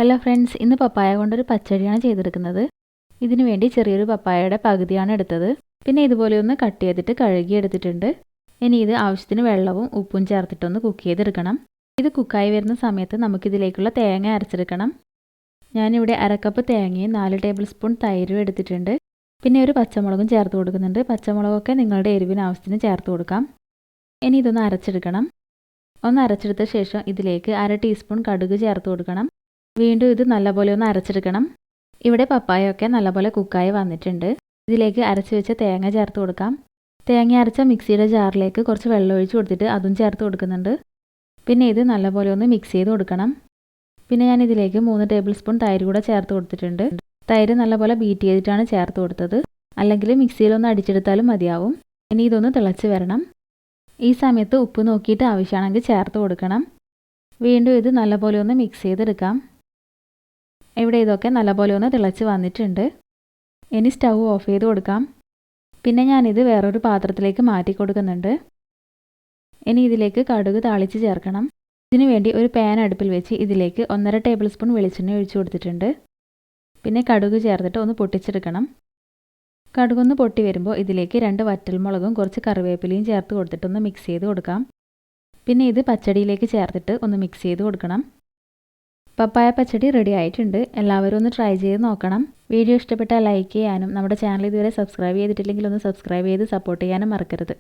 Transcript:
Hello friends, ഇന്ന് പപ്പായ കൊണ്ടൊരു പച്ചടിയാണ് ചെയ്തെടുക്കുന്നത്. ഇതിനു വേണ്ടി ചെറിയൊരു പപ്പായയുടെ പകുതിയാണ് എടുത്തത്. പിന്നെ ഇതുപോലെ ഒന്ന് കട്ട് ചെയ്തിട്ട് കഴുകി എടുത്തിട്ടുണ്ട്. ഇനി ഇത് ആവശ്യത്തിന് വെള്ളവും ഉപ്പും ചേർത്തിട്ടൊന്ന് കുക്ക് ചെയ്തെടുക്കണം. ഇത് കുക്കായി വരുന്ന സമയത്ത് നമുക്കിതിലേക്കുള്ള തേങ്ങ അരച്ചെടുക്കണം. ഞാനിവിടെ അരക്കപ്പ് തേങ്ങയും 4 ടേബിൾ സ്പൂൺ തൈരും എടുത്തിട്ടുണ്ട്. പിന്നെ ഒരു പച്ചമുളകും ചേർത്ത് കൊടുക്കുന്നുണ്ട്. പച്ചമുളകൊക്കെ നിങ്ങളുടെ എരിവിന് ആവശ്യത്തിന് ചേർത്ത് കൊടുക്കാം. ഇനി ഇതൊന്ന് അരച്ചെടുക്കണം. ഒന്ന് അരച്ചെടുത്ത ശേഷം ഇതിലേക്ക് 1/2 ടീസ്പൂൺ കടുക് ചേർത്ത് കൊടുക്കണം. വീണ്ടും ഇത് നല്ലപോലെ ഒന്ന് അരച്ചെടുക്കണം. ഇവിടെ പപ്പായൊക്കെ നല്ലപോലെ കുക്കായി വന്നിട്ടുണ്ട്. ഇതിലേക്ക് അരച്ച് വെച്ച തേങ്ങ ചേർത്ത് കൊടുക്കാം. തേങ്ങ അരച്ച മിക്സിയുടെ ജാറിലേക്ക് കുറച്ച് വെള്ളം ഒഴിച്ച് കൊടുത്തിട്ട് അതും ചേർത്ത് കൊടുക്കുന്നുണ്ട്. പിന്നെ ഇത് നല്ലപോലെ ഒന്ന് മിക്സ് ചെയ്ത് കൊടുക്കണം. പിന്നെ ഞാൻ ഇതിലേക്ക് 3 ടേബിൾ സ്പൂൺ തൈര് കൂടെ ചേർത്ത് കൊടുത്തിട്ടുണ്ട്. തൈര് നല്ലപോലെ ബീറ്റ് ചെയ്തിട്ടാണ് ചേർത്ത് കൊടുത്തത്. അല്ലെങ്കിൽ മിക്സിയിലൊന്ന് അടിച്ചെടുത്താലും മതിയാവും. ഇനി ഇതൊന്ന് തിളച്ച് വരണം. ഈ സമയത്ത് ഉപ്പ് നോക്കിയിട്ട് ആവശ്യമാണെങ്കിൽ ചേർത്ത് കൊടുക്കണം. വീണ്ടും ഇത് നല്ലപോലെ ഒന്ന് മിക്സ് ചെയ്തെടുക്കാം. ഇവിടെ ഇതൊക്കെ നല്ലപോലെ ഒന്ന് തിളച്ച് വന്നിട്ടുണ്ട്. ഇനി സ്റ്റൗ ഓഫ് ചെയ്ത് കൊടുക്കാം. പിന്നെ ഞാനിത് വേറൊരു പാത്രത്തിലേക്ക് മാറ്റി കൊടുക്കുന്നുണ്ട്. ഇനി ഇതിലേക്ക് കടുക് താളിച്ച് ചേർക്കണം. ഇതിനു വേണ്ടി ഒരു പാൻ അടുപ്പിൽ വെച്ച് ഇതിലേക്ക് 1.5 ടേബിൾ സ്പൂൺ വെളിച്ചെണ്ണ ഒഴിച്ച് കൊടുത്തിട്ടുണ്ട്. പിന്നെ കടുക് ചേർത്തിട്ട് ഒന്ന് പൊട്ടിച്ചെടുക്കണം. കടുകൊന്ന് പൊട്ടി വരുമ്പോൾ ഇതിലേക്ക് 2 വറ്റൽമുളകും കുറച്ച് കറിവേപ്പിലയും ചേർത്ത് കൊടുത്തിട്ടൊന്ന് മിക്സ് ചെയ്ത് കൊടുക്കാം. പിന്നെ ഇത് പച്ചടിയിലേക്ക് ചേർത്തിട്ട് ഒന്ന് മിക്സ് ചെയ്ത് കൊടുക്കണം. പപ്പായ പച്ചടി റെഡി ആയിട്ടുണ്ട്. എല്ലാവരും ഒന്ന് ട്രൈ ചെയ്ത് നോക്കണം. വീഡിയോ ഇഷ്ടപ്പെട്ടാൽ ലൈക്ക് ചെയ്യാനും നമ്മുടെ ചാനൽ ഇതുവരെ സബ്സ്ക്രൈബ് ചെയ്തിട്ടില്ലെങ്കിൽ ഒന്ന് സബ്സ്ക്രൈബ് ചെയ്ത് സപ്പോർട്ട് ചെയ്യാനും മറക്കരുത്.